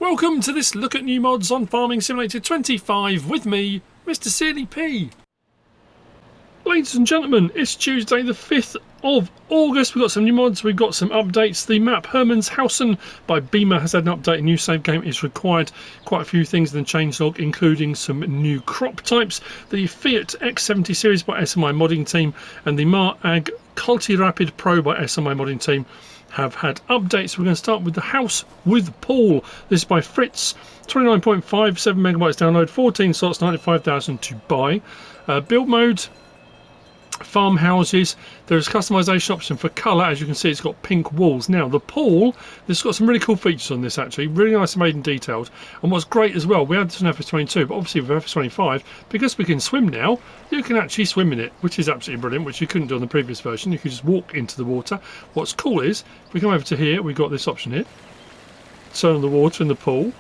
Welcome to this look at new mods on Farming Simulator 25 with me, Mr. Searly P. Ladies and gentlemen, it's Tuesday the 5th of August. We've got some new mods, we've got some updates. The map Hermans House by Beamer has had an update. A new save game is required. Quite a few things in the changelog, including some new crop types. The Fiat X70 series by SleutjesModding and the Mar-Ag Culti Rapid Pro by SleutjesModding have had updates. We're going to start with the house with pool. This is by Frits, 29.57 megabytes download, 14 slots, 95,000 to buy. Build mode, farmhouses. There's customization option for colour. As you can see, it's got pink walls. Now the pool, this has got some really cool features on this actually, really nice and made and detailed. And what's great as well, we had this on FS22, but obviously with FS25, because we can swim now, you can actually swim in it, which is absolutely brilliant, which you couldn't do on the previous version. You could just walk into the water. What's cool is, if we come over to here, we've got this option here, turn on the water in the pool,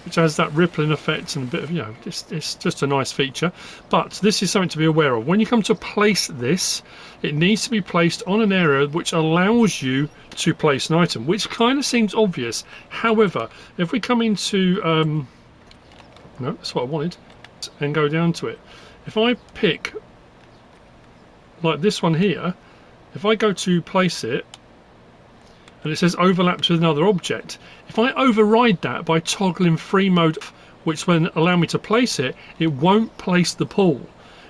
which has that rippling effect and a bit of, you know, it's just a nice feature. But this is something to be aware of. When you come to place this, it needs to be placed on an area which allows you to place an item, which kind of seems obvious. However, if we come into, no, that's what I wanted, and go down to it. If I pick, like this one here, if I go to place it, and it says overlaps with another object. If I override that by toggling free mode, which will allow me to place it, it won't place the pool.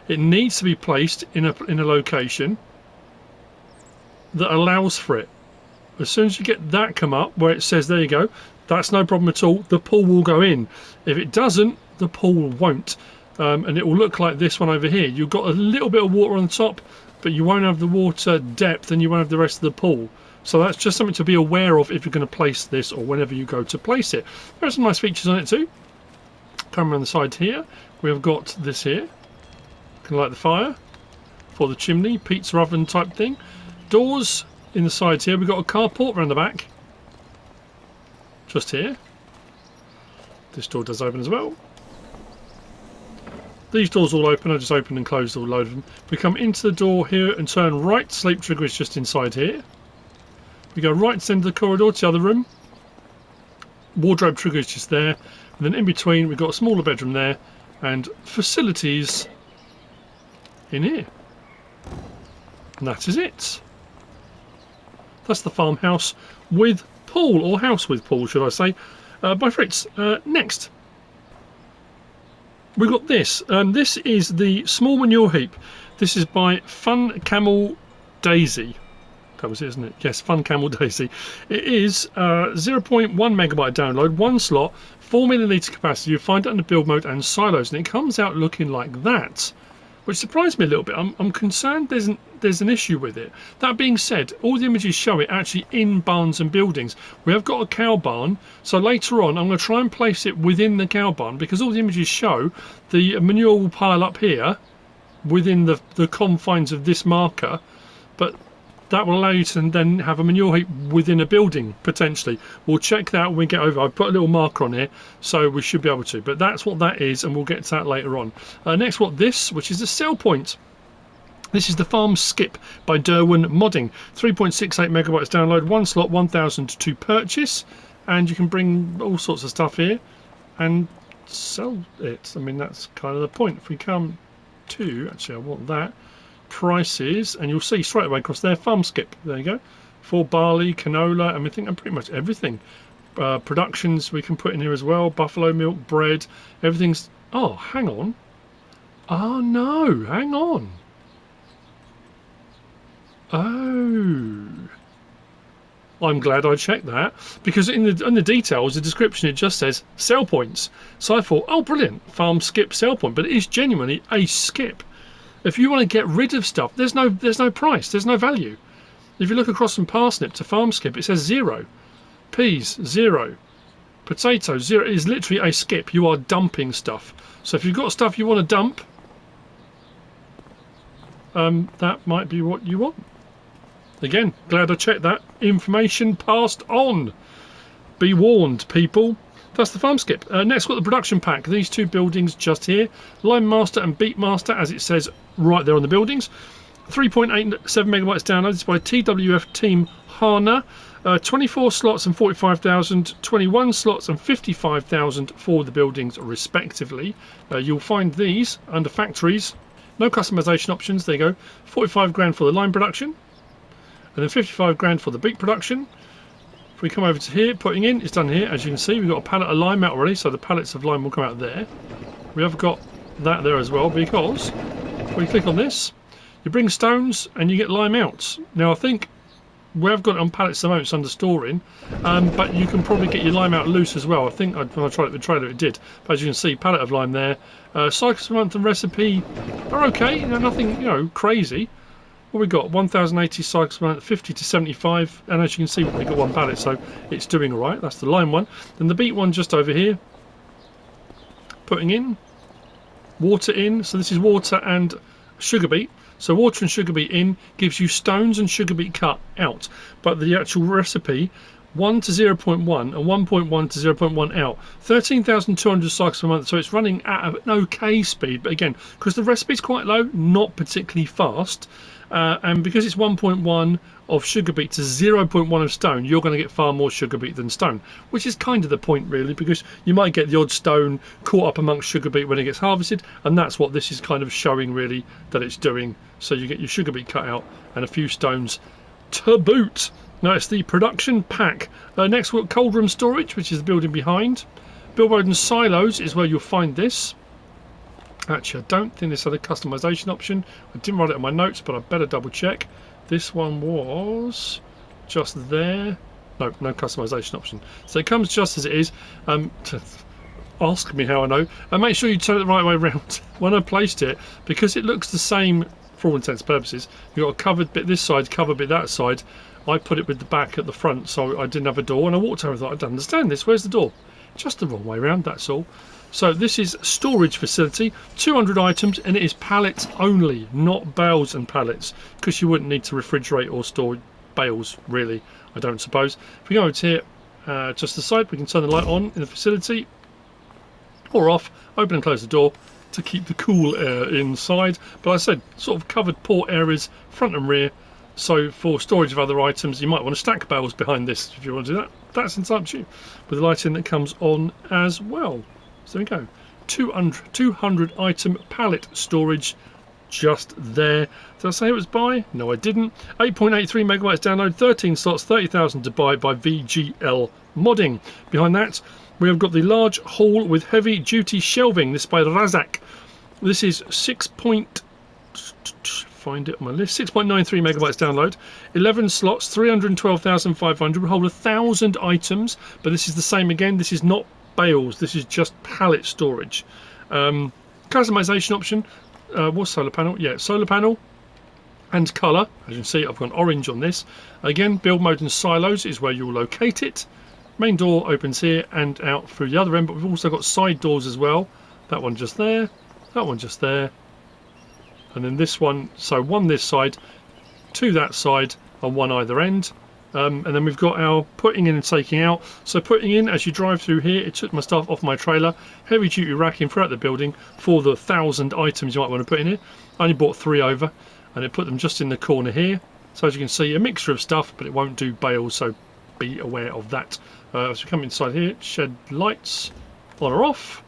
It needs to be placed in a location that allows for it. As soon as you get that come up where it says there you go, that's no problem at all, the pool will go in. If it doesn't, the pool won't. And it will look like this one over here. You've got a little bit of water on the top, but you won't have the water depth and you won't have the rest of the pool. So that's just something to be aware of if you're going to place this or whenever you go to place it. There are some nice features on it too. Come around the side here, we have got this here. Can light the fire for the chimney, pizza oven type thing. Doors in the sides here, we've got a carport around the back. Just here. This door does open as well. These doors all open, I just opened and closed a load of them. We come into the door here and turn right, sleep trigger is just inside here. We go right to the end of the corridor to the other room. Wardrobe trigger is just there. And then in between we've got a smaller bedroom there and facilities in here. And that is it. That's the farmhouse with pool, or house with pool should I say, by Frits. Next we've got this. This is the small manure heap. This is by FunCamelDaisy. That was it, isn't it? Yes, FunCamelDaisy. It is 0.1 megabyte download, one slot, 4 milliliter capacity. You find it under build mode and silos, and it comes out looking like that, which surprised me a little bit. I'm concerned there's an issue with it. That being said, all the images show it actually in barns and buildings. We have got a cow barn, so later on I'm going to try and place it within the cow barn, because all the images show the manure will pile up here within the confines of this marker, but that will allow you to then have a manure heap within a building, potentially. We'll check that when we get over. I've put a little marker on here, so we should be able to. But that's what that is, and we'll get to that later on. Next, which is a sell point. This is the Farm Skip by Derwen Modding. 3.68 megabytes download, one slot, 1,000 to purchase. And you can bring all sorts of stuff here and sell it. I mean, that's kind of the point. If we come to, actually I want that, prices, and you'll see straight away across there, Farm Skip, there you go, for barley, canola, and I think pretty much everything. Productions we can put in here as well, buffalo milk, bread, everything's, oh hang on, oh no, hang on, oh, I'm glad I checked that, because in the details, the description, it just says sell points. So I thought, oh brilliant, Farm Skip sell point, but it is genuinely a skip. If you want to get rid of stuff, there's no price, there's no value. If you look across from parsnip to farm skip, it says 0. Peas, 0. Potatoes, 0. It is literally a skip. You are dumping stuff. So if you've got stuff you want to dump, that might be what you want. Again, glad I checked that. Information passed on. Be warned, people. That's the farm skip. Next, got the production pack. These two buildings just here, Line Master and Beat Master, as it says right there on the buildings. 3.87 megabytes downloaded. It's by TWF-Team HaHner. 24 slots and 45,000, 21 slots and 55,000 for the buildings respectively. You'll find these under factories. No customization options. There you go. 45 grand for the line production, and then 55 grand for the beet production. If we come over to here, putting in, it's done here. As you can see, we've got a pallet of lime out already, so the pallets of lime will come out there. We have got that there as well, because when you click on this, you bring stones and you get lime out. Now I think we have got it on pallets at the moment, it's under storing, but you can probably get your lime out loose as well. I think when I tried it with the trailer it did. But as you can see, pallet of lime there. Cycles per month and recipe are okay, you know, nothing, you know, crazy. What we got? 1,080 cycles per month, 50 to 75, and as you can see, we've got one pallet, so it's doing all right. That's the lime one. Then the beet one just over here. Putting in, water in. So this is water and sugar beet. So water and sugar beet in gives you stones and sugar beet cut out, but the actual recipe 1 to 0.1 and 1.1 to 0.1 out. 13,200 cycles per month, so it's running at an okay speed, but again, because the recipe's quite low, not particularly fast, and because it's 1.1 of sugar beet to 0.1 of stone, you're going to get far more sugar beet than stone, which is kind of the point really, because you might get the odd stone caught up amongst sugar beet when it gets harvested, and that's what this is kind of showing really that it's doing. So you get your sugar beet cut out and a few stones to boot. Now it's the production pack. Next we've got cold room storage, which is the building behind. Build mode and silos is where you'll find this. Actually, I don't think this had a customization option. I didn't write it in my notes, but I better double check. This one was just there. No, no customization option. So it comes just as it is. Ask me how I know. And make sure you turn it the right way around. When I placed it, because it looks the same for all intents and purposes, you've got a covered bit this side, covered bit that side. I put it with the back at the front, so I didn't have a door. And I walked over and thought, I don't understand this. Where's the door? Just the wrong way around, that's all. So this is storage facility, 200 items, and it is pallets only, not bales and pallets, because you wouldn't need to refrigerate or store bales, really, I don't suppose. If we go over to here, just the side, we can turn the light on in the facility, or off, open and close the door to keep the cool air inside. But I said, sort of covered port areas, front and rear, so for storage of other items, you might want to stack bales behind this if you want to do that. That's entirely up to you, with the lighting that comes on as well. So there we go, 200 item pallet storage just there. Did I say it was by? No, I didn't. 8.83 megabytes download, 13 slots, 30,000 to buy by VGL Modding. Behind that, we have got the large haul with heavy duty shelving. This is by Razak. This is 6.93 megabytes download, 11 slots, 312,500. Will hold 1,000 items, but this is the same again. This is not bales, this is just pallet storage. Customization option, what's solar panel? Yeah, solar panel and colour. As you can see, I've got orange on this. Again, build mode and silos is where you'll locate it. Main door opens here and out through the other end, but we've also got side doors as well. That one just there, that one just there, and then this one, so one this side, two that side, and one either end. And then we've got our putting in and taking out. So putting in, as you drive through here, it took my stuff off my trailer. Heavy duty racking throughout the building for the 1,000 items you might want to put in here. I only bought 3 over, and it put them just in the corner here. So as you can see, a mixture of stuff, but it won't do bales, so be aware of that. As we come inside here, shed lights on or off.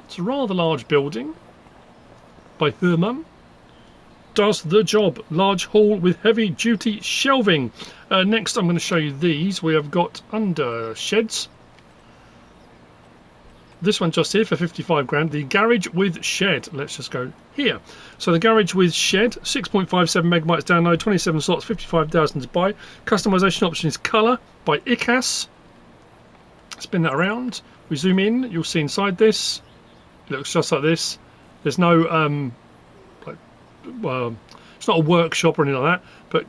It's a rather large building by Hermans. Does the job. Large haul with heavy duty shelving. Next I'm going to show you these. We have got under sheds. This one just here for 55 grand. The garage with shed. Let's just go here. So the garage with shed, 6.57 megabytes download, 27 slots, 55,000 to buy. Customization option is colour by ikas. Spin that around. We zoom in. You'll see inside this. It looks just like this. There's no it's not a workshop or anything like that, but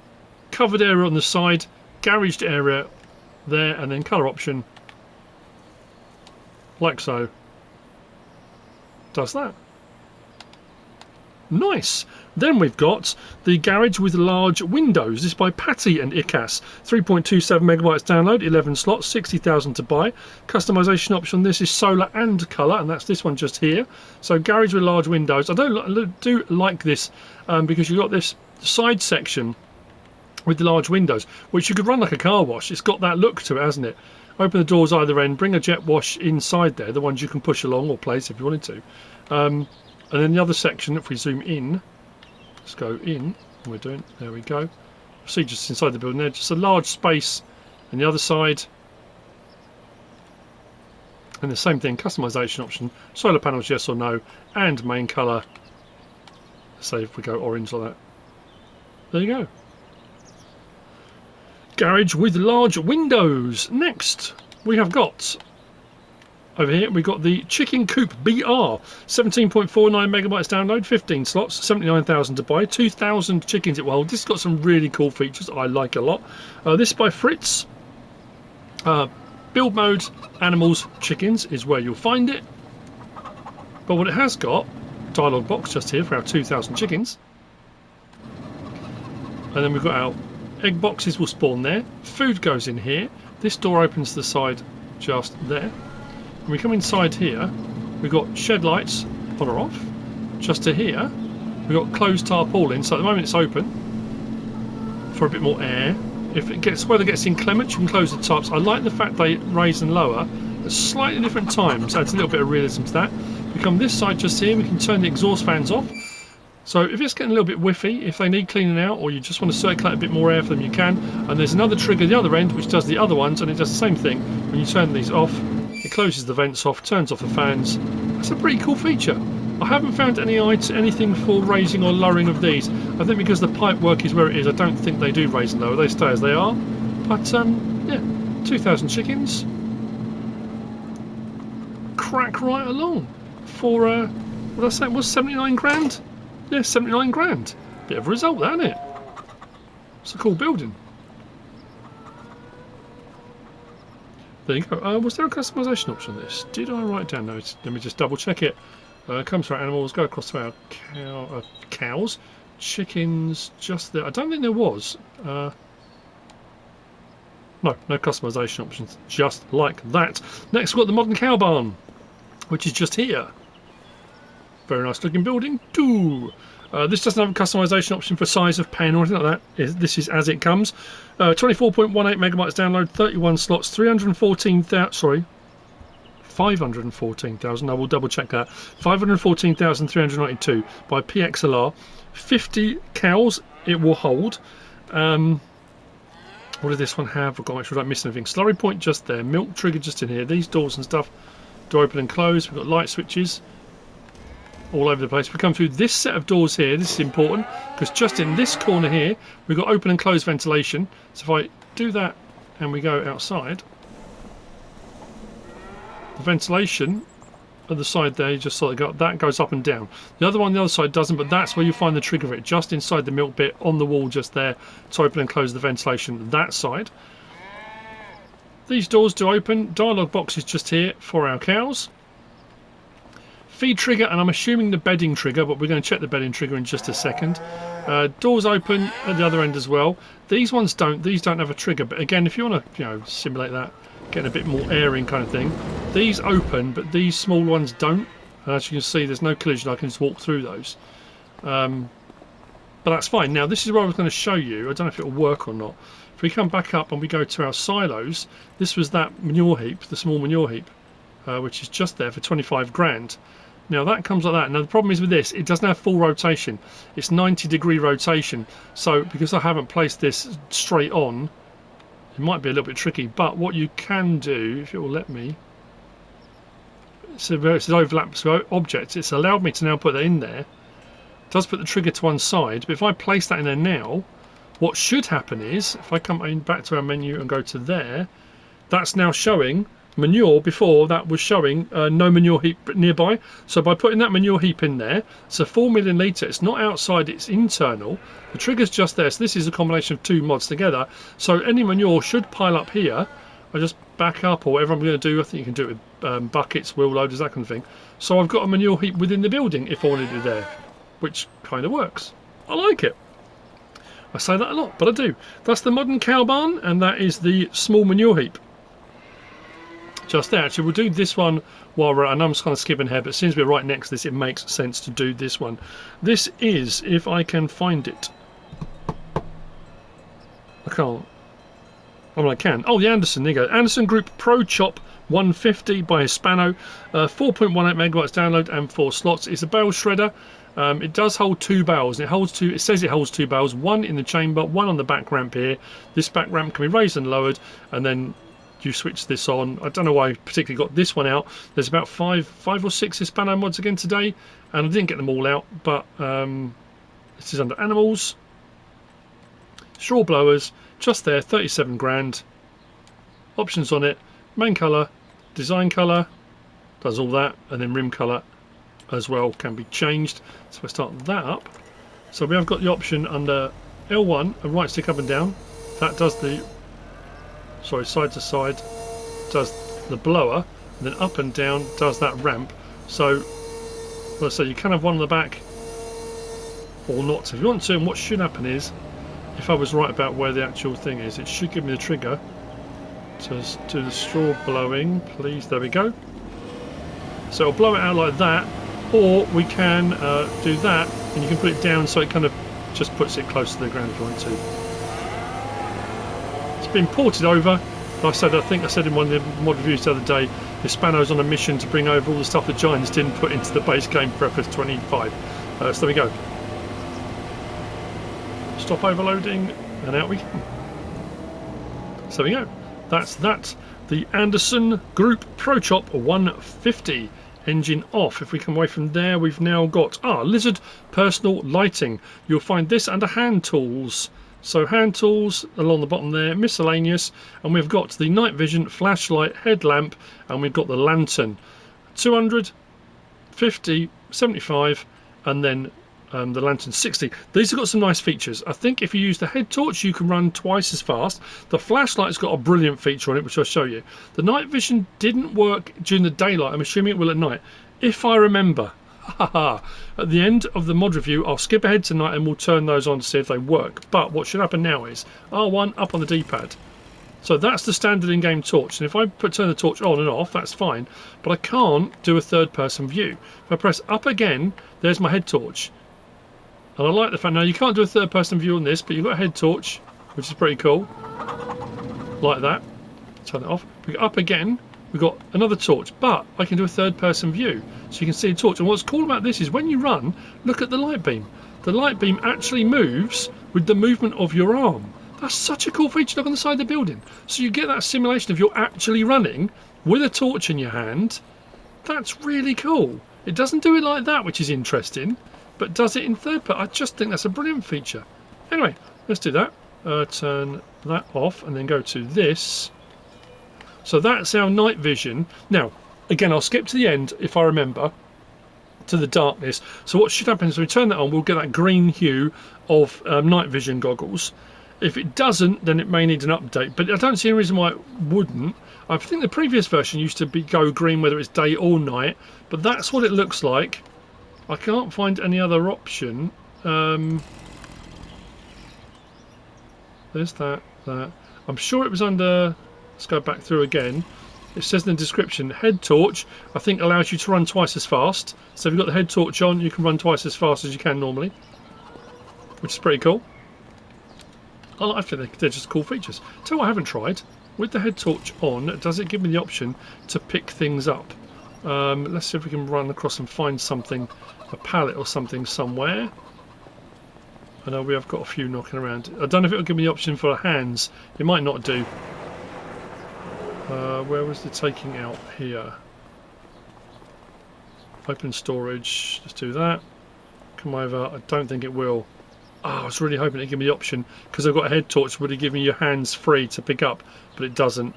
covered area on the side, garaged area there, and then colour option like so. Does that. Nice. Then we've got the garage with large windows. This is by Patty and Ikas. 3.27 megabytes download, 11 slots, 60,000 to buy. Customization option. This is solar and colour, and that's this one just here. So garage with large windows. I do like this because you've got this side section with the large windows, which you could run like a car wash. It's got that look to it, hasn't it? Open the doors either end, bring a jet wash inside there, the ones you can push along or place if you wanted to. And then the other section, if we zoom in, let's go in, we're doing, there we go. See just inside the building there, just a large space, and the other side. And the same thing, customization option, solar panels yes or no, and main colour, say if we go orange like that. There you go. Garage with large windows. Next we have got over here we've got the Chicken Coop BR, 17.49 megabytes download, 15 slots, 79,000 to buy, 2,000 chickens it will hold. This has got some really cool features I like a lot. This is by Frits. Build mode, animals, chickens is where you'll find it. But what it has got, dialogue box just here for our 2,000 chickens. And then we've got our egg boxes will spawn there. Food goes in here. This door opens to the side just there. When we come inside here, we've got shed lights on or off. Just to here, we've got closed tarpaulin. So at the moment it's open for a bit more air. If it gets weather gets inclement, you can close the tops. I like the fact they raise and lower at slightly different times. Adds a little bit of realism to that. We come this side just here. We can turn the exhaust fans off. So if it's getting a little bit whiffy, if they need cleaning out or you just want to circulate a bit more air for them, you can. And there's another trigger at the other end which does the other ones, and it does the same thing. When you turn these off, it closes the vents off, turns off the fans. That's a pretty cool feature. I haven't found anything for raising or lowering of these. I think because the pipe work is where it is, I don't think they do raise and lower. They stay as they are. But yeah, 2,000 chickens. Crack right along for what did I say? It was 79 grand. Yeah, 79 grand. Bit of a result, that, isn't it? It's a cool building. There you go. Was there a customization option on this? Did I write down? No, let me just double check it. Comes to our animals, go across to our cows, chickens, just there. I don't think there was. No customization options, just like that. Next, we've got the modern cow barn, which is just here. Very nice looking building too. This doesn't have a customization option for size of pen or anything like that. This is as it comes. 24.18 megabytes download, 31 slots, 514,000. I will double check that. 514,392 by PXLR. 50 cows it will hold. What does this one have? I've got to make sure I don't miss anything. Slurry point just there. Milk trigger just in here. These doors and stuff. Door open and close. We've got light switches all over the place. We come through this set of doors here. This is important because just in this corner here we've got open and close ventilation. So if I do that and we go outside, the ventilation at the side there, you just saw that goes up and down. The other one on the other side doesn't, but that's where you find the trigger of it, just inside the milk bit on the wall just there to open and close the ventilation that side. These doors do open. Dialogue box is just here for our cows. Feed trigger, and I'm assuming the bedding trigger, but we're going to check the bedding trigger in just a second. Doors open at the other end as well. These ones don't. These don't have a trigger, but again, if you want to, simulate that, getting a bit more air in kind of thing, these open, but these small ones don't. As you can see, there's no collision. I can just walk through those. But that's fine. Now, this is what I was going to show you. I don't know if it will work or not. If we come back up and we go to our silos, this was that manure heap, the small manure heap, which is just there for 25 grand. Now that comes like that. Now the problem is with this, it doesn't have full rotation. It's 90-degree rotation. So because I haven't placed this straight on, it might be a little bit tricky. But what you can do, if it will let me, so it's overlap objects. It's allowed me to now put that in there. It does put the trigger to one side, but if I place that in there now, what should happen is, if I come in back to our menu and go to there, that's now showing manure. Before that was showing no manure heap nearby. So by putting that manure heap in there, it's a 4 million litre, it's not outside, it's internal. The trigger's just there, so this is a combination of two mods together. So any manure should pile up here. I just back up or whatever I'm going to do. I think you can do it with buckets, wheel loaders, that kind of thing. So I've got a manure heap within the building if I wanted it there. which kind of works. I like it. I say that a lot, but I do. That's the modern cow barn, and that is the small manure heap. Just there. Actually, we'll do this one while we're... I know I'm just kind of skipping ahead, but since we're right next to this, it makes sense to do this one. This is, if I can find it. I can't. Oh, well, I can. Oh, the Anderson. There you go. Anderson Group Pro Chop 150 by Hispano. 4.18 megawatts download and 4 slots. It's a bale shredder. It does hold 2 bales. It holds 2. It says it holds 2 bales. 1 in the chamber, 1 on the back ramp here. This back ramp can be raised and lowered, and then you switch this on. I don't know why I particularly got this one out. There's about five or six Hispano mods again today, and I didn't get them all out. But this is under animals. Straw blowers, just there, 37 grand. Options on it: main colour, design colour, does all that, and then rim colour as well can be changed. So I start that up. So we have got the option under L1, a right stick up and down. That does the, sorry, side to side, does the blower, and then up and down does that ramp. So let's say you can have one on the back or not if you want to. And what should happen is, if I was right about where the actual thing is, it should give me the trigger to do the straw blowing, please. There we go. So it'll blow it out like that, or we can do that, and you can put it down so it kind of just puts it close to the ground if you want to. It's been ported over. Like I think I said in one of the mod reviews the other day, Hispano's on a mission to bring over all the stuff the Giants didn't put into the base game for FS25. So there we go. Stop overloading, and out we go. So there we go. That's that. The Anderson Group Pro Chop 150. Engine off. If we come away from there, we've now got Lizard personal lighting. You'll find this under hand tools. So hand tools along the bottom there, miscellaneous, and we've got the night vision flashlight headlamp, and we've got the lantern. 200, 50, 75, and then the lantern 60. These have got some nice features. I think if you use the head torch, you can run twice as fast. The flashlight's got a brilliant feature on it, which I'll show you. The night vision didn't work during the daylight. I'm assuming it will at night, if I remember. At the end of the mod review, I'll skip ahead tonight and we'll turn those on to see if they work. But what should happen now is R1 up on the D-pad. So that's the standard in-game torch, and if I turn the torch on and off, that's fine. But I can't do a third-person view. If I press up again, there's my head torch. And I like the fact, now you can't do a third person view on this, but you've got a head torch, which is pretty cool. Like that. Turn it off. We go up again, we've got another torch, but I can do a third person view. So you can see a torch. And what's cool about this is when you run, look at the light beam. The light beam actually moves with the movement of your arm. That's such a cool feature. Look on the side of the building. So you get that simulation of you're actually running with a torch in your hand. That's really cool. It doesn't do it like that, which is interesting, but does it in third person. I just think that's a brilliant feature. Anyway, let's do that. Turn that off and then go to this. So that's our night vision. Now, again, I'll skip to the end if I remember, to the darkness. So what should happen is we turn that on, we'll get that green hue of night vision goggles. If it doesn't, then it may need an update, but I don't see any reason why it wouldn't. I think the previous version used to go green whether it's day or night, but that's what it looks like. I can't find any other option. There's that. I'm sure it was under... Let's go back through again. It says in the description, head torch, I think allows you to run twice as fast. So if you've got the head torch on, you can run twice as fast as you can normally, which is pretty cool. I think they're just cool features. Tell you what I haven't tried. With the head torch on, does it give me the option to pick things up? Let's see if we can run across and find something, a pallet or something somewhere. I know we have got a few knocking around. I don't know if it will give me the option for hands. It might not do. Where was the taking out here? Open storage. Let's do that. Come over. I don't think it will. Oh, I was really hoping it'd give me the option, because I've got a head torch, would it give me your hands free to pick up, but it doesn't.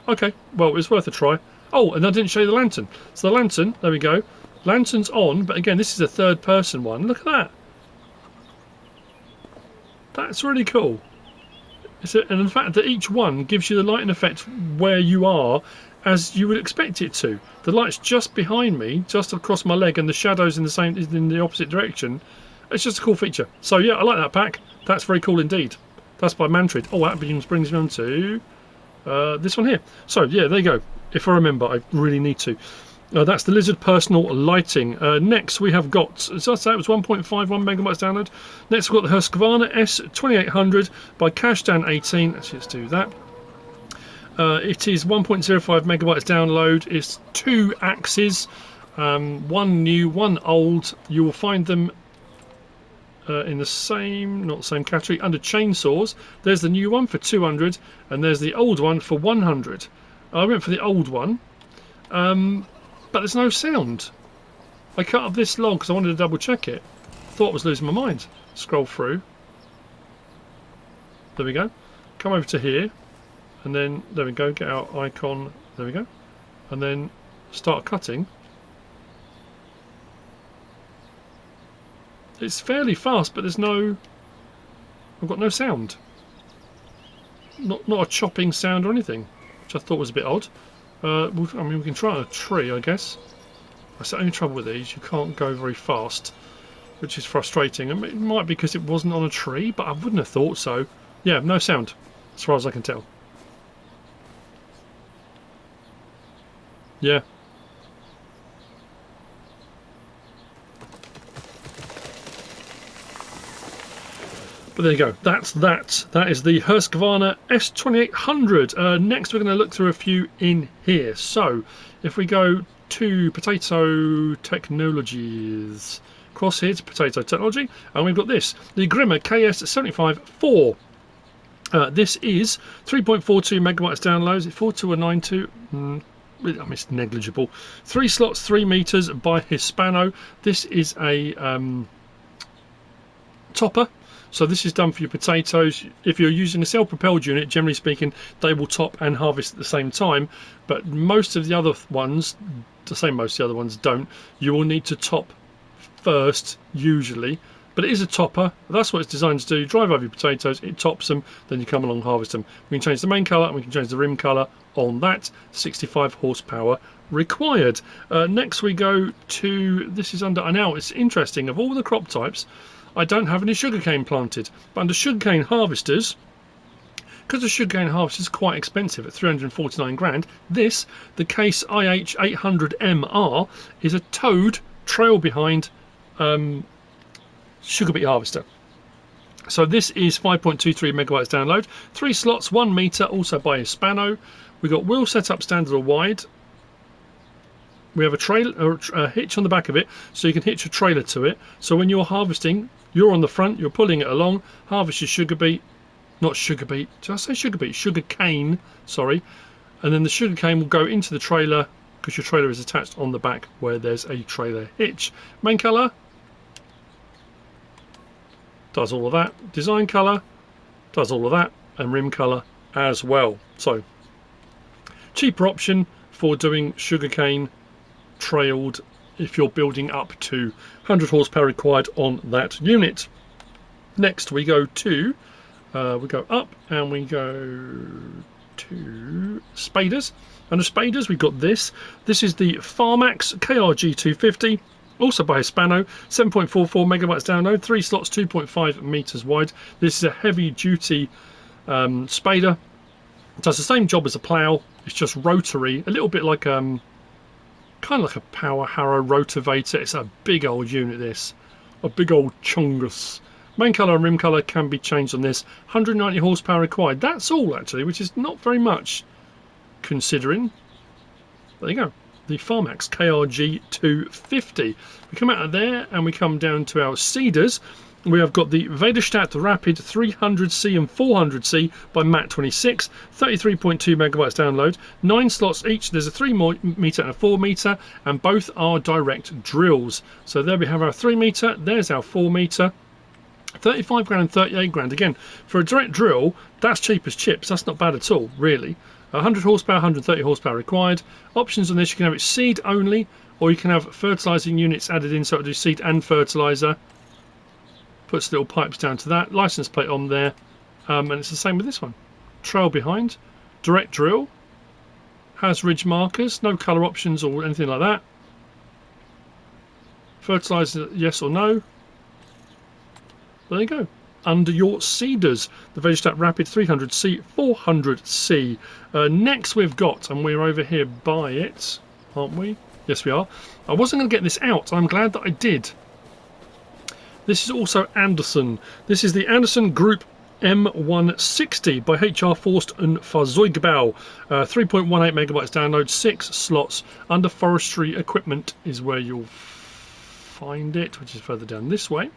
Okay, well, it was worth a try. Oh, and I didn't show you the lantern. So the lantern, there we go. Lantern's on, but again, this is a third person one. Look at that. That's really cool. And the fact that each one gives you the lighting effect where you are, as you would expect it to. The light's just behind me, just across my leg, and the shadows in the opposite direction. It's just a cool feature. So yeah, I like that pack. That's very cool indeed. That's by Mantrid. Oh, that brings me on to this one here. So yeah, there you go. If I remember, I really need to. That's the Lizard personal lighting. Next we have got, so I say it was 1.51 megabytes download. Next we've got the Husqvarna S2800 by Cashdan18. Let's do that. It is 1.05 megabytes download. It's 2 axes, one new, one old. You will find them in the same, not the same category, under chainsaws. There's the new one for 200, and there's the old one for 100. I went for the old one. But there's no sound. I cut up this log because I wanted to double check it. Thought I was losing my mind. Scroll through. There we go. Come over to here. And then, there we go, get our icon. There we go. And then start cutting. It's fairly fast, but there's no... I've got no sound. Not a chopping sound or anything, which I thought was a bit odd. I mean, we can try on a tree, I guess. That's the only trouble with these. You can't go very fast, which is frustrating. I mean, it might be because it wasn't on a tree, but I wouldn't have thought so. Yeah, no sound, as far as I can tell. Yeah. But there you go. That's that. That is the Husqvarna S2800. Next, we're going to look through a few in here. So, if we go to Potato Technologies, cross here to Potato Technology, and we've got this, the Grimme KS75-4. This is 3.42 megabytes downloads. 42 or 92. I mean, it's negligible. 3 slots, 3 meters by Hispano. This is a topper. So this is done for your potatoes. If you're using a self-propelled unit, generally speaking, they will top and harvest at the same time. But most of the other ones, to say most of the other ones don't, you will need to top first, usually. But it is a topper. That's what it's designed to do. You drive over your potatoes, it tops them, then you come along and harvest them. We can change the main colour and we can change the rim colour on that. 65 horsepower required. Next we go to, this is under, now it's interesting, of all the crop types, I don't have any sugarcane planted, but under sugarcane harvesters, because the sugarcane harvester is quite expensive at 349 grand, this, the Case IH800MR, is a towed trail behind sugar beet harvester. So this is 5.23 megabytes download, 3 slots, 1 meter, also by Hispano. We've got wheel setup standard or wide. We have a trailer, a hitch on the back of it, so you can hitch a trailer to it. So when you're harvesting, you're on the front, you're pulling it along, harvest your sugar beet, not sugar beet, did I say sugar beet? Sugar cane, sorry. And then the sugar cane will go into the trailer because your trailer is attached on the back where there's a trailer hitch. Main colour, does all of that. Design colour, does all of that. And rim colour as well. So, cheaper option for doing sugarcane trailed if you're building up to 100 horsepower required on that unit. Next we go to we go up and we go to spaders. Under spaders we've got this is the Farmax KRG 250, also by Hispano, 7.44 megabytes download, 3 slots, 2.5 meters wide. This is a heavy duty spader. It does the same job as a plough, it's just rotary, a little bit like kind of like a power harrow rotavator. It's a big old unit, this, a big old chungus. Main colour and rim colour can be changed on this. 190 horsepower required. That's all actually, which is not very much considering. There you go, the Farmax KRG 250. We come out of there and we come down to our seeders. We have got the Väderstad Rapid 300C and 400C by Mat26, 33.2 megabytes download, 9 slots each. There's a 3 meter and a 4 meter, and both are direct drills. So there we have our 3 meter, there's our 4 meter. 35 grand and 38 grand. Again, for a direct drill, that's cheap as chips. That's not bad at all, really. 100 horsepower, 130 horsepower required. Options on this, you can have it seed only, or you can have fertilising units added in, so it'll do seed and fertiliser. Puts little pipes down to that. License plate on there. And it's the same with this one. Trail behind. Direct drill. Has ridge markers, no colour options or anything like that. Fertiliser, yes or no. There you go. Under your seeders, the Väderstad Rapid 300C, 400C. Next we've got, and we're over here by it, aren't we? Yes, we are. I wasn't going to get this out. I'm glad that I did. This is also Anderson. This is the Anderson Group M160 by HR Forst and Fahrzeugbau. 3.18 megabytes download, 6 slots. Under forestry equipment is where you'll find it, which is further down this way.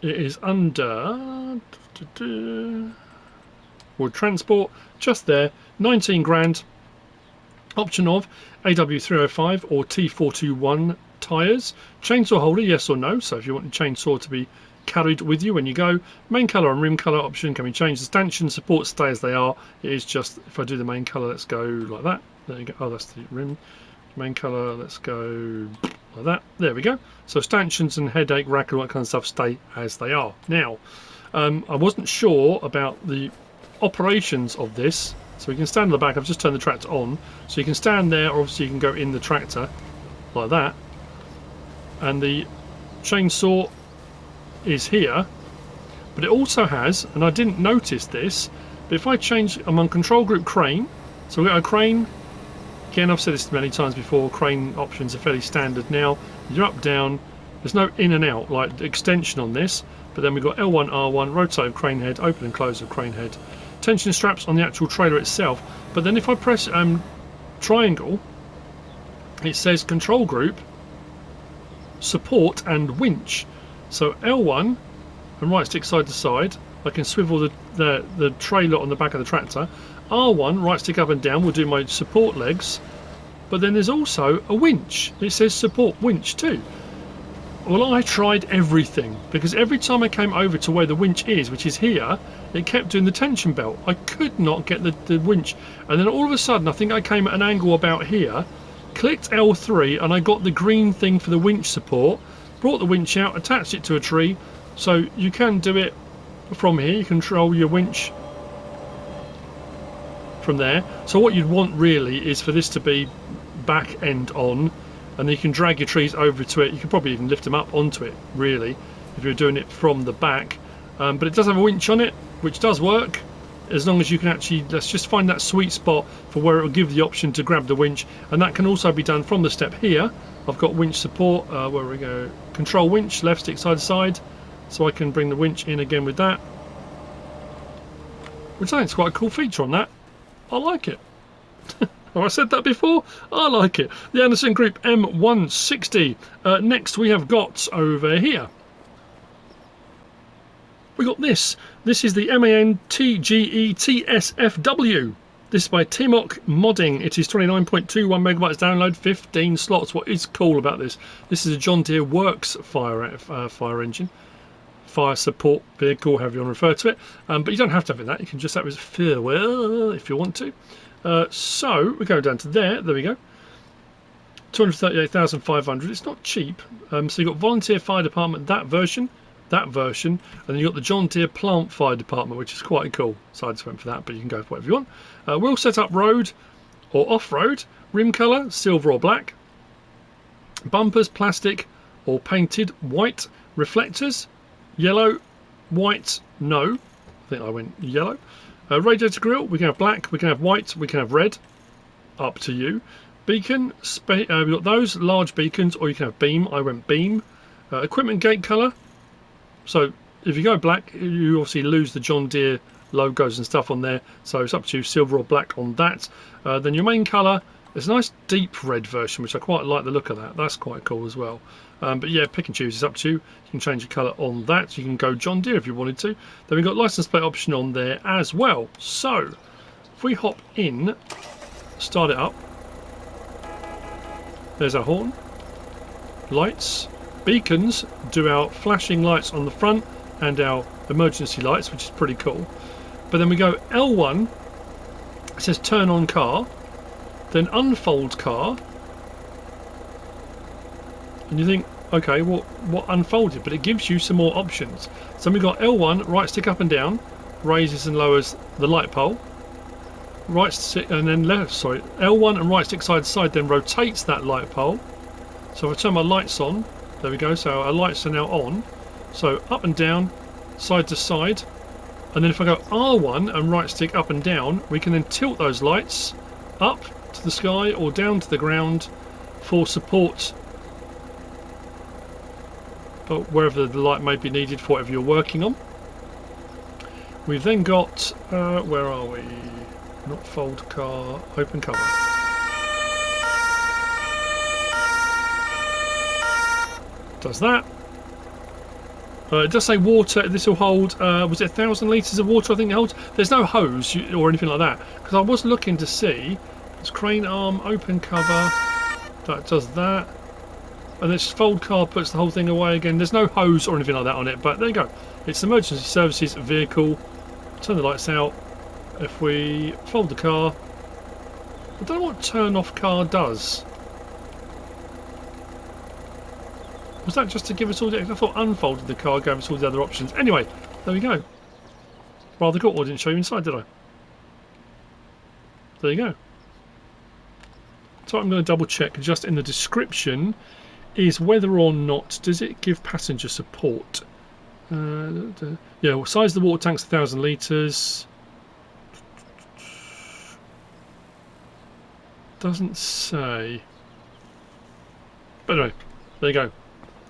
It is under wood transport, just there, 19 grand. Option of AW305 or T421 tyres. Chainsaw holder, yes or no. So if you want the chainsaw to be carried with you when you go. Main colour and rim colour option can be changed. The stanchion supports stay as they are. It is just, if I do the main colour, let's go like that. There you go. Oh, that's the rim. Main colour, let's go like that. There we go. So stanchions and headache rack and all that kind of stuff stay as they are. Now, I wasn't sure about the operations of this. So we can stand on the back. I've just turned the tractor on. So you can stand there, or obviously you can go in the tractor like that. And the chainsaw is here. But it also has, and I didn't notice this, but if I change, I'm on control group crane. So we've got a crane. Again, I've said this many times before, crane options are fairly standard now. You're up, down. There's no in and out, like extension on this. But then we've got L1, R1, rotate crane head, open and close of crane head. Tension straps on the actual trailer itself. But then if I press triangle, it says control group, support and winch. So L1 and right stick side to side, I can swivel the trailer on the back of the tractor. R1, right stick up and down, will do my support legs. But then there's also a winch. It says support winch too. Well, I tried everything, because every time I came over to where the winch is, which is here, it kept doing the tension belt. I could not get the winch. And then all of a sudden, I think I came at an angle about here, clicked L3, and I got the green thing for the winch support, brought the winch out, attached it to a tree. So you can do it from here. You control your winch from there. So what you'd want really is for this to be back end on, and then you can drag your trees over to it. You can probably even lift them up onto it, really, if you're doing it from the back. But it does have a winch on it, which does work, as long as you can actually, let's just find that sweet spot for where it will give the option to grab the winch. And that can also be done from the step here. I've got winch support, where we go, control winch, left stick side to side, so I can bring the winch in again with that, which I think is quite a cool feature on that. I like it. Have I said that before? I like it. The Anderson Group M160. Next we have got over here. We got this. This is the MAN-TGE TSF-W. This is by TWF-Modding. It is 29.21 megabytes download, 15 slots. What is cool about this? This is a John Deere Works fire engine. Fire support vehicle, however you want to refer to it. But you don't have to have it. You can just have it as farewell if you want to. So we go down to there we go, 238,500. It's not cheap. So you've got volunteer fire department, that version, and then you've got the John Deere plant fire department, which is quite cool. So I just went for that, but you can go for whatever you want. Wheel set up road or off-road, rim colour silver or black, bumpers plastic or painted white, reflectors yellow, white, no, I think I went yellow. Radiator grille, we can have black, we can have white, we can have red, up to you. Beacon, we've got those large beacons, or you can have beam. I went beam. Equipment gate colour, so if you go black, you obviously lose the John Deere logos and stuff on there, so it's up to you, silver or black on that. Then your main colour, there's a nice deep red version, which I quite like the look of that. That's quite cool as well. But yeah, pick and choose, it's up to you. You can change your colour on that. You can go John Deere if you wanted to. Then we've got license plate option on there as well. So if we hop in, start it up. There's our horn. Lights. Beacons do our flashing lights on the front and our emergency lights, which is pretty cool. But then we go L1, it says turn on car, then unfold car, and you think, okay, what unfolded? But it gives you some more options. So we've got L1, right stick up and down, raises and lowers the light pole. right stick, and then left. Sorry, L1 and right stick side to side, then rotates that light pole. So if I turn my lights on, there we go. So our lights are now on. So up and down, side to side, and then if I go R1 and right stick up and down, we can then tilt those lights up to the sky or down to the ground for support, but wherever the light may be needed for whatever you're working on. We've then got where are we? Not fold car, open cover. Does that. It does say water. This will hold, was it 1,000 litres of water I think it holds? There's no hose or anything like that, because I was looking to see. It's crane arm, open cover, that does that. And this fold car puts the whole thing away again. There's no hose or anything like that on it, but there you go. It's emergency services vehicle. Turn the lights out. If we fold the car, I don't know what turn off car does. Was that just to give us all the... I thought unfolding the car gave us all the other options. Anyway, there we go. Rather cool. I didn't show you inside, did I? There you go. So I'm going to double check just in the description is whether or not does it give passenger support. Yeah, well, size of the water tank's 1,000 litres. Doesn't say. But anyway, there you go.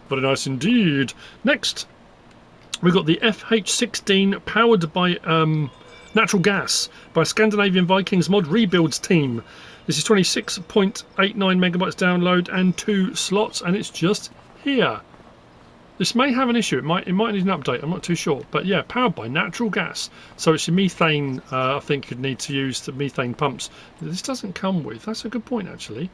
Very nice indeed. Next, we've got the FH16 powered by natural gas by Scandinavian Vikings Mod-RebuildsTeam. This is 26.89 megabytes download and 2 slots, and it's just here. This may have an issue. It might need an update. I'm not too sure. But yeah, powered by natural gas. So it's your methane. I think you'd need to use the methane pumps. This doesn't come with. That's a good point, actually.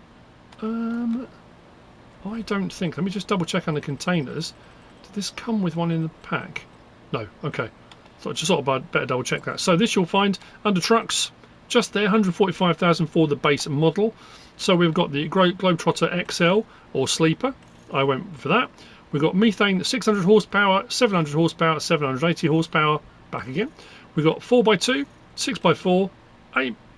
I don't think. Let me just double check on the containers. Did this come with one in the pack? No. Okay. So I just thought I'd better double check that. So this you'll find under trucks. Just there, 145,000 for the base model. So we've got the Globetrotter XL or Sleeper. I went for that. We've got methane 600 horsepower, 700 horsepower, 780 horsepower. Back again. We've got 4x2, 6x4,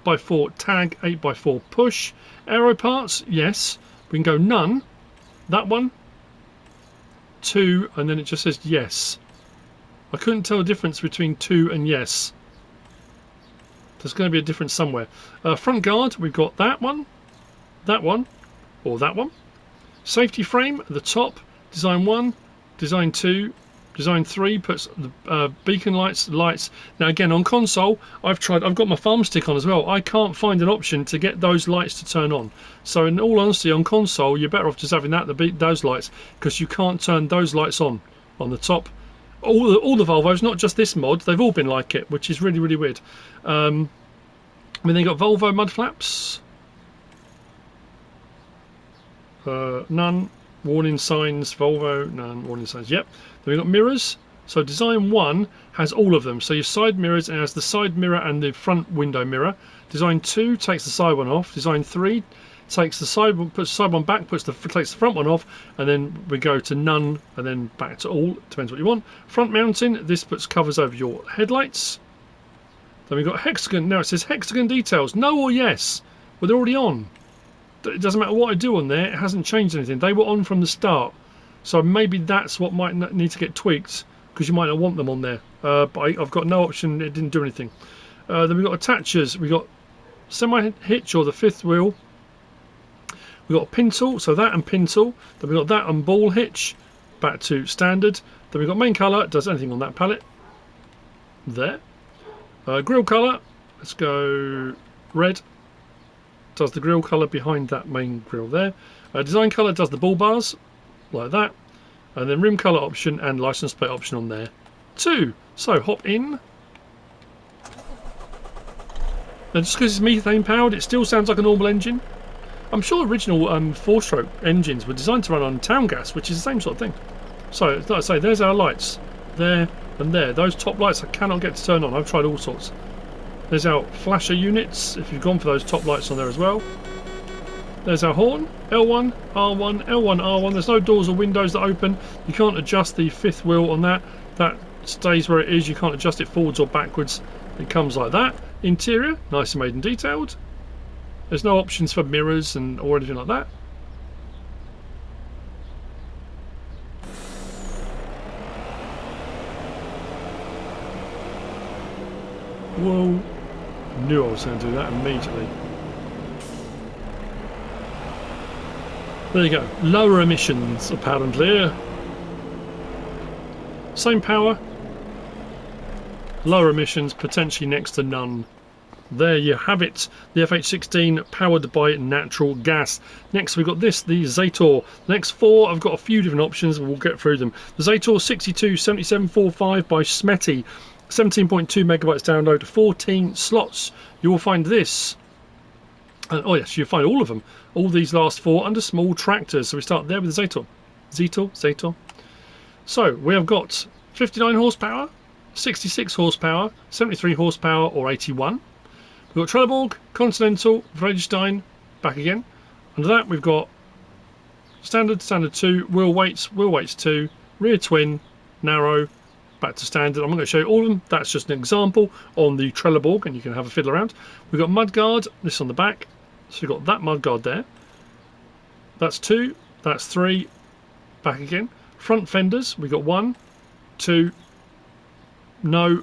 8x4 tag, 8x4 push. Aero parts, yes. We can go none. That one, 2, and then it just says yes. I couldn't tell the difference between 2 and yes. There's going to be a difference somewhere. Front guard, we've got that one, or that one. Safety frame at the top, design 1, design 2, design 3 puts the beacon lights. Now again on console, I've got my farm stick on as well. I can't find an option to get those lights to turn on. So in all honesty, on console, you're better off just having those lights, because you can't turn those lights on the top. All the Volvos, not just this mod, they've all been like it, which is really, really weird. Then you've got Volvo mud flaps. None. Warning signs, Volvo, none. Warning signs, yep. Then we've got mirrors. So design 1 has all of them. So your side mirrors, and has the side mirror and the front window mirror. Design 2 takes the side one off. Design 3 takes the side one, puts the side one back, takes the front one off, and then we go to none, and then back to all. Depends what you want. Front mounting, this puts covers over your headlights. Then we've got hexagon. Now it says hexagon details, no or yes. Well, they're already on. It doesn't matter what I do on there, it hasn't changed anything. They were on from the start. So maybe that's what might need to get tweaked, because you might not want them on there. But I've got no option, it didn't do anything. Then we've got attachers. We've got semi-hitch or the fifth wheel. We've got pintle, so that and pintle. Then we've got that and ball hitch, back to standard. Then we've got main colour, does anything on that palette. There. Grille colour, let's go red. Does the grille colour behind that main grille there. Design colour does the bull bars, like that. And then rim colour option and license plate option on there too. So hop in. Now just because it's methane powered, it still sounds like a normal engine. I'm sure original 4-stroke engines were designed to run on town gas, which is the same sort of thing. So like I say, there's our lights. There and there. Those top lights I cannot get to turn on. I've tried all sorts. There's our flasher units, if you've gone for those top lights on there as well. There's our horn, L1, R1, L1, R1. There's no doors or windows that open. You can't adjust the fifth wheel on that. That stays where it is. You can't adjust it forwards or backwards. It comes like that. Interior, nice and made and detailed. There's no options for mirrors or anything like that. Whoa, knew I was going to do that immediately. There you go, lower emissions apparently. Same power, lower emissions, potentially next to none. There you have it, the FH16 powered by natural gas. Next we've got this, the ZETOR. The next four, I've got a few different options, we'll get through them. The ZETOR 627745 by Smety, 17.2 megabytes download, 14 slots. You will find this. Oh yes, you'll find all of them. All these last four under small tractors. So we start there with the ZETOR. ZETOR. So we have got 59 horsepower, 66 horsepower, 73 horsepower or 81. We've got Trelleborg, Continental, Väderstad, back again. Under that we've got standard 2, wheel weights 2, rear twin, narrow, back to standard. I'm not going to show you all of them, that's just an example on the Trelleborg and you can have a fiddle around. We've got mudguard, this on the back, so we've got that mudguard there. That's 2, that's 3, back again. Front fenders, we've got 1, 2, no,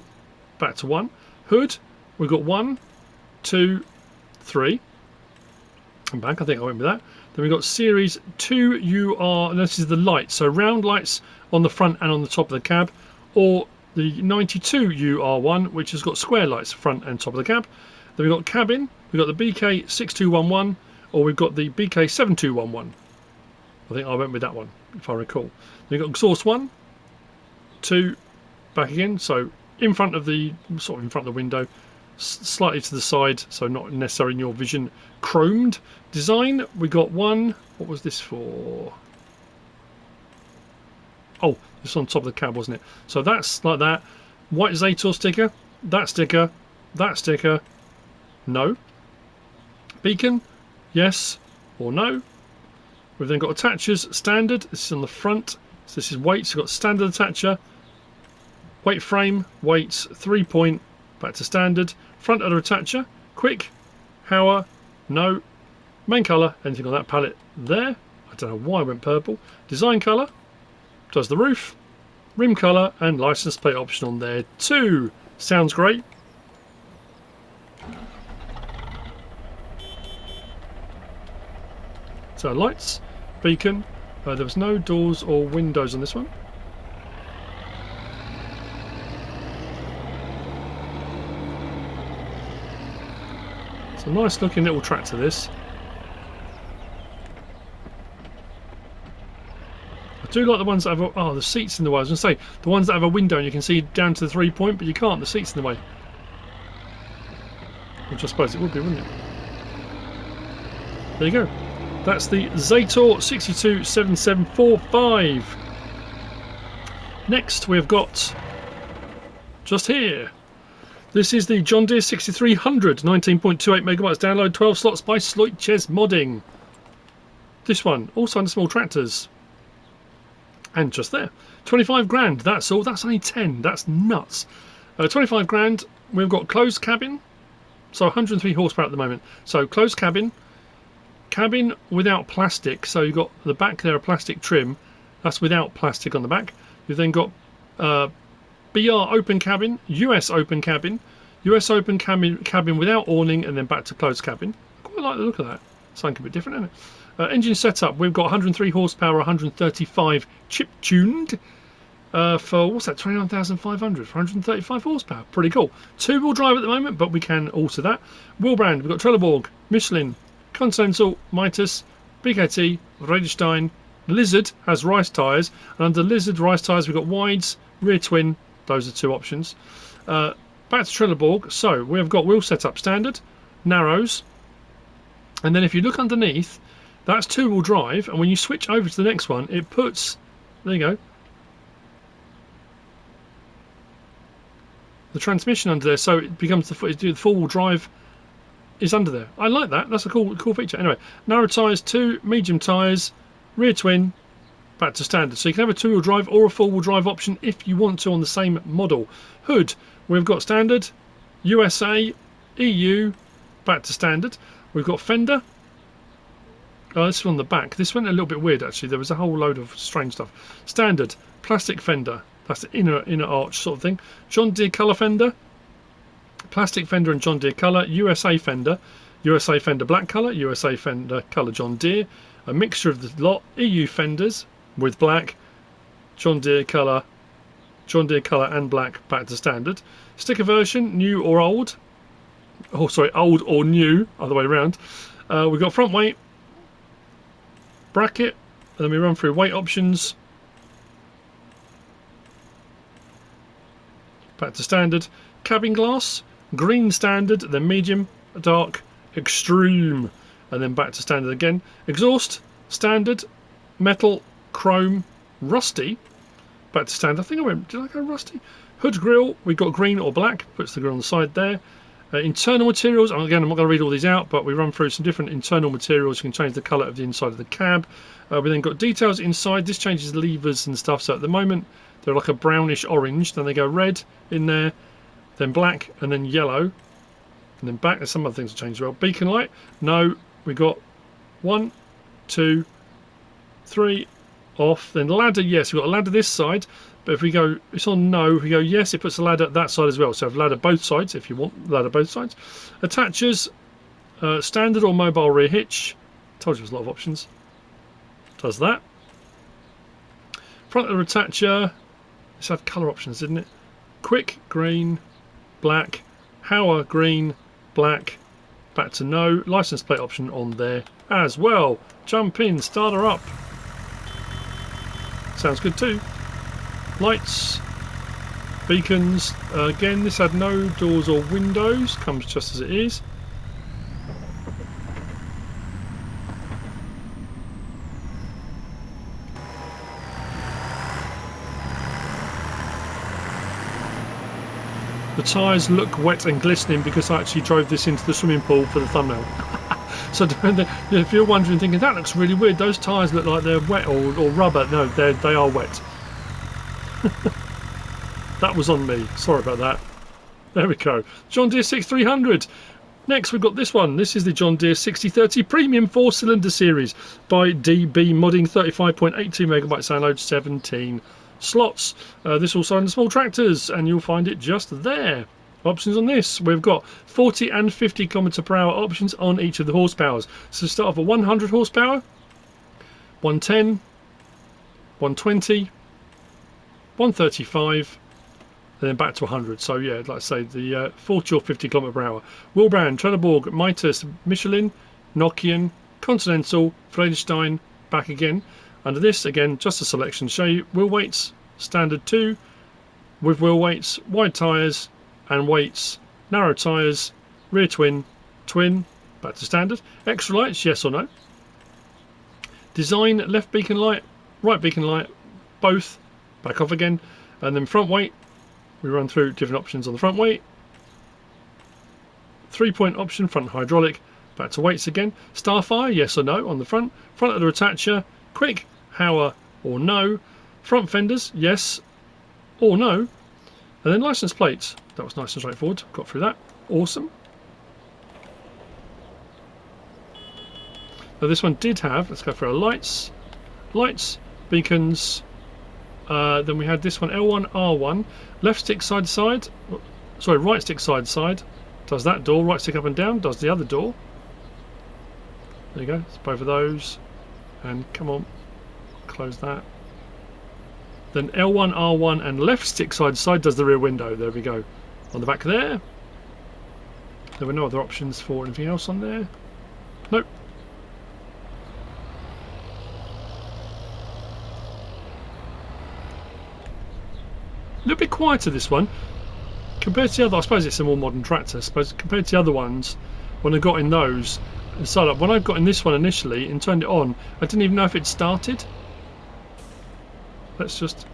back to 1. Hood, we've got 1, 2, 3, and back. I think I went with that. Then we've got series 2 UR, and this is the lights, so round lights on the front and on the top of the cab, or the 92 UR1, which has got square lights front and top of the cab. Then we've got cabin, we've got the BK6211, or we've got the BK7211. I think I went with that one, if I recall. Then we've got exhaust 1, 2, back again, so in front of the, sort of in front of the window, slightly to the side, so not necessarily in your vision. Chromed design, we got 1, what was this for? Oh, this on top of the cab, wasn't it? So that's like that. White ZETOR sticker, that sticker, no. Beacon, yes or no. We've then got attachers, standard, this is on the front, so this is weights, we've got standard attacher, weight frame, weights, 3 point, back to standard, front other attacher, quick, HaHner, no, main colour, anything on that palette there, I don't know why I went purple, design colour, does the roof, rim colour and license plate option on there too. Sounds great. So lights, beacon, there was no doors or windows on this one. It's a nice looking little tractor this. I do like the ones that have the seats in the way. I was going to say the ones that have a window and you can see down to the 3 point, but you can't. The seats in the way. Which I suppose it would be, wouldn't it? There you go. That's the ZETOR 627745. Next we've got just here. This is the John Deere 6300, 19.28 megabytes download, 12 slots by SleutjesModding. This one also under small tractors. And just there, 25 grand, that's all. That's only 10, that's nuts. 25 grand, we've got closed cabin, so 103 horsepower at the moment. So closed cabin without plastic, so you've got the back there, a plastic trim, that's without plastic on the back. You've then got BR open cabin, US open cabin, US open cabin without awning, and then back to closed cabin. I quite like the look of that, something a bit different, isn't it? Engine setup, we've got 103 horsepower, 135 chip tuned for, what's that, 29,500 for 135 horsepower. Pretty cool. Two-wheel drive at the moment, but we can alter that. Wheel brand, we've got Trelleborg, Michelin, Continental, Mitas, BKT, Väderstad. Lizard has rice tyres, and under Lizard rice tyres we've got wides, rear twin, those are two options. Back to Trelleborg, so we've got wheel setup standard, narrows, and then if you look underneath, that's two-wheel drive, and when you switch over to the next one, it puts, there you go, the transmission under there, so it becomes the four-wheel drive is under there. I like that. That's a cool feature. Anyway, narrow tyres, 2 medium tyres, rear twin, back to standard. So you can have a two-wheel drive or a four-wheel drive option if you want to on the same model. Hood, we've got standard, USA, EU, back to standard. We've got fender. Oh, this is on the back. This went a little bit weird actually. There was a whole load of strange stuff. Standard, plastic fender. That's the inner arch sort of thing. John Deere colour fender. Plastic fender and John Deere colour. USA fender black colour. USA fender colour John Deere. A mixture of the lot. EU fenders with black. John Deere colour and black, back to standard. Sticker version, new or old. Oh, sorry, old or new, other way around. We've got front weight, bracket, and then we run through weight options. Back to standard. Cabin glass, green standard, then medium, dark, extreme, and then back to standard again. Exhaust, standard, metal, chrome, rusty, back to standard. I think I went, did I go rusty? Hood grille, we've got green or black, puts the grille on the side there. Internal materials, again I'm not going to read all these out, but we run through some different internal materials. You can change the colour of the inside of the cab. We then got details inside. This changes levers and stuff, so at the moment they're like a brownish orange, then they go red in there, then black, and then yellow, and then back. There's some other things that change as well. Beacon light, no, we got 1, 2, 3 off. Then ladder, yes, we've got a ladder this side, but if we go, it's on no, if we go yes, it puts a ladder that side as well. So have ladder both sides if you want ladder both sides. Attachers, standard or mobile rear hitch. Told you there's a lot of options. Does that. Front of the attacher, this had colour options, didn't it? Quick, green, black, HaHner, green, black, back to no. License plate option on there as well. Jump in, start her up. Sounds good too. Lights, beacons, again this had no doors or windows, comes just as it is. The tyres look wet and glistening because I actually drove this into the swimming pool for the thumbnail. So if you're wondering, thinking that looks really weird, those tyres look like they're wet or rubber. No, they are wet. That was on me. Sorry about that. There we go. John Deere 6300. Next we've got this one. This is the John Deere 6030 Premium 4-cylinder series by DB Modding. 35.82 megabyte sound load, 17 slots. This also on small tractors, and you'll find it just there. Options on this, we've got 40 and 50 km/h options on each of the horsepowers. So start off at 100 horsepower, 110, 120, 135, and then back to 100. So yeah, like I say, the 40 or 50 km/h. Wheel brand, Trelleborg, Mitas, Michelin, Nokian, Continental, Väderstad, back again. Under this, again, just a selection to show you. Wheel weights, standard 2, with wheel weights, wide tyres and weights, narrow tyres, rear twin, back to standard. Extra lights, yes or no. Design, left beacon light, right beacon light, both, back off again. And then front weight, we run through different options on the front weight. 3-point option, front hydraulic, back to weights again. Starfire, yes or no on the front. Front of the attacher, quick, HaHner or no. Front fenders, yes or no. And then license plates. That was nice and straightforward. Got through that. Awesome. Now this one did have, let's go for our lights, beacons. Then we had this one, L1, R1, left stick side to side, sorry, right stick side to side, does that door, right stick up and down, does the other door. There you go, it's both of those. And come on, close that. Then L1, R1 and left stick side to side does the rear window. There we go. On the back there. There were no other options for anything else on there. Nope. A little bit quieter this one. Compared to the other, I suppose it's a more modern tractor. I suppose compared to the other ones, when I got in those, when I got in this one initially and turned it on, I didn't even know if it started. Let's just...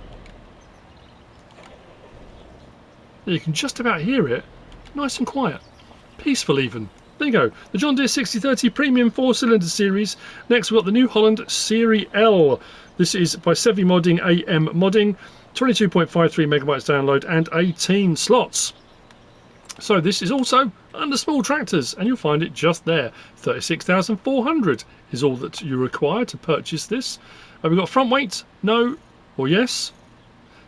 You can just about hear it. Nice and quiet. Peaceful even. There you go. The John Deere 6030 Premium 4-cylinder series. Next we've got the New Holland Siri L. This is by ZETOR AM Modding. 22.53 megabytes download and 18 slots. So this is also under small tractors, and you'll find it just there. 36,400 is all that you require to purchase this. We've got front weight, no or yes.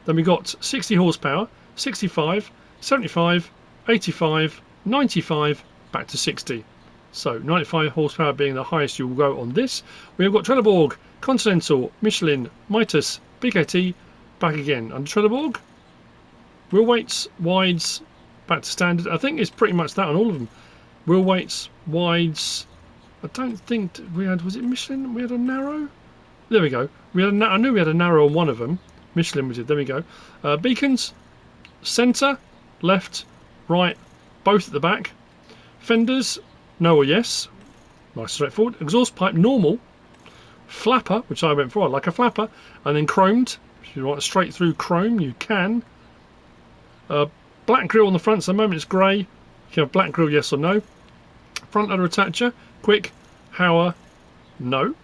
Then we've got 60 horsepower, 65, 75, 85, 95, back to 60. So 95 horsepower being the highest you will go on this. We've got Trelleborg, Continental, Michelin, Mitas, BKT, back again under Trelleborg. Wheel weights, wides, back to standard. I think it's pretty much that on all of them. Wheel weights, wides. I don't think we had, was it Michelin? We had a narrow? There we go. We had I knew we had a narrow on one of them. Michelin we did. There we go. Beacons, centre, left, right, both at the back. Fenders, no or yes. Nice, straightforward. Exhaust pipe, normal. Flapper, which I went for. I like a flapper. And then chromed. If you want a straight through chrome, you can. Black grille on the front, so at the moment it's grey. You can have black grille, yes or no. Front loader attacher, quick, HaHner, no.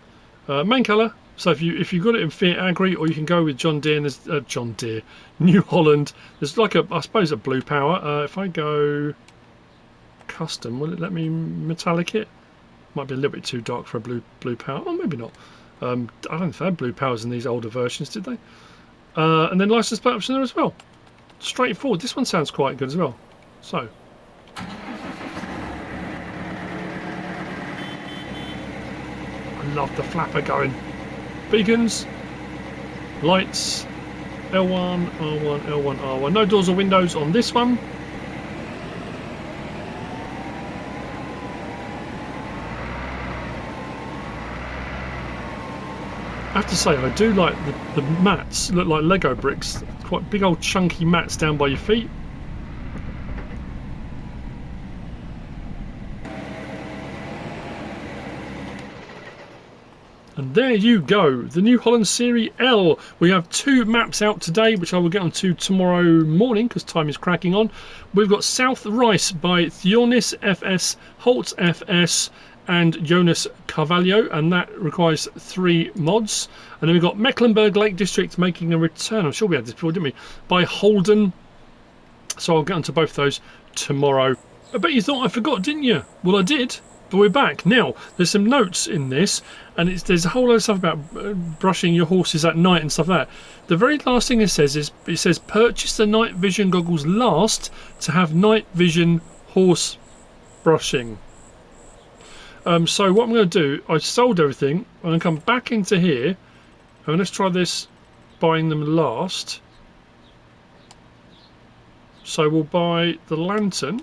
Main colour, so if you've got it in Fiat Agri, or you can go with John Deere, and there's John Deere, New Holland. There's like a, I suppose, a blue power. If I go custom, will it let me metallic it? Might be a little bit too dark for a blue power, or maybe not. I don't think they had blue powers in these older versions, did they? And then license plate option there as well. Straightforward. This one sounds quite good as well. So, I love the flapper going. Beacons, lights, L1, R1, L1, R1. No doors or windows on this one. I have to say, I do like the mats, look like Lego bricks, quite big old chunky mats down by your feet. And there you go, the New Holland Siri L. We have 2 maps out today, which I will get onto tomorrow morning because time is cracking on. We've got South Rice by Thornis FS, Holtz FS, and Jonas Carvalho, and that requires 3 mods. And then we've got Mecklenburg Lake District making a return. I'm sure we had this before, didn't we? By Holden. So I'll get onto both those tomorrow. I bet you thought I forgot, didn't you? Well, I did, but we're back. Now, there's some notes in this, and there's a whole load of stuff about brushing your horses at night and stuff like that. The very last thing it says is, it says purchase the night vision goggles last to have night vision horse brushing. So what I'm going to do, I sold everything. I'm going to come back into here, and let's try this, buying them last. So we'll buy the lantern,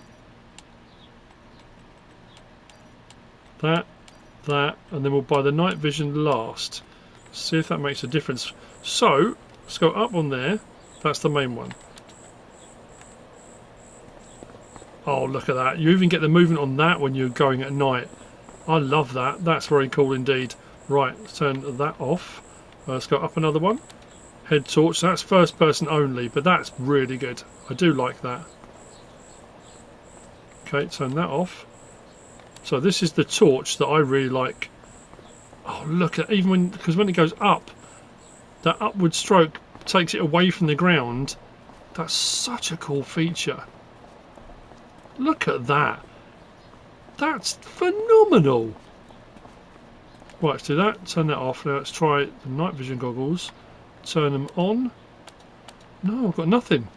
that, and then we'll buy the night vision last. See if that makes a difference. So let's go up on there. That's the main one. Oh, look at that. You even get the movement on that when you're going at night. I love that. That's very cool indeed. Right, let's turn that off. Let's go up another one. Head torch. That's first person only, but that's really good. I do like that. Okay, turn that off. So this is the torch that I really like. Oh, look at, even because when it goes up, that upward stroke takes it away from the ground. That's such a cool feature. Look at that. That's phenomenal. Right, let's do that. Turn that off. Now let's try the night vision goggles. Turn them on. No, I've got nothing.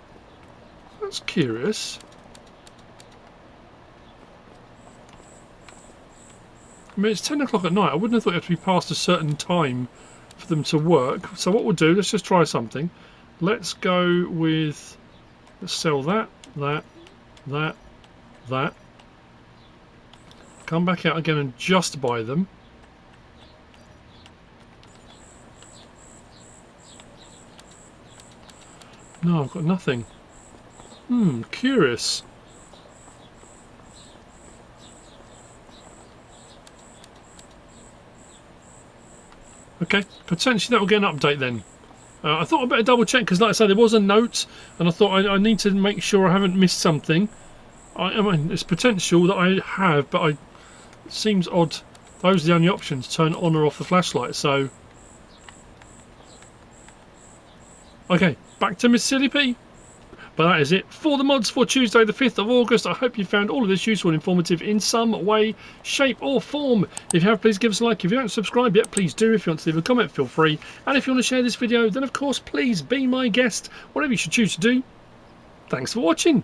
That's curious. I mean, it's 10 o'clock at night. I wouldn't have thought it had to be past a certain time for them to work. So what we'll do, let's just try something. Let's go with, let's sell that. Come back out again and just buy them. No, I've got nothing. Curious. Okay, potentially that will get an update then. I thought I'd better double check because, like I said, there was a note, and I thought I need to make sure I haven't missed something. I mean, it's potential that I have, but it seems odd. Those are the only options, turn on or off the flashlight, so... Okay, back to Miss Silly P. But that is it for the mods for Tuesday the 5th of August. I hope you found all of this useful and informative in some way, shape or form. If you have, please give us a like. If you don't subscribe yet, please do. If you want to leave a comment, feel free. And if you want to share this video, then of course, please be my guest. Whatever you should choose to do. Thanks for watching.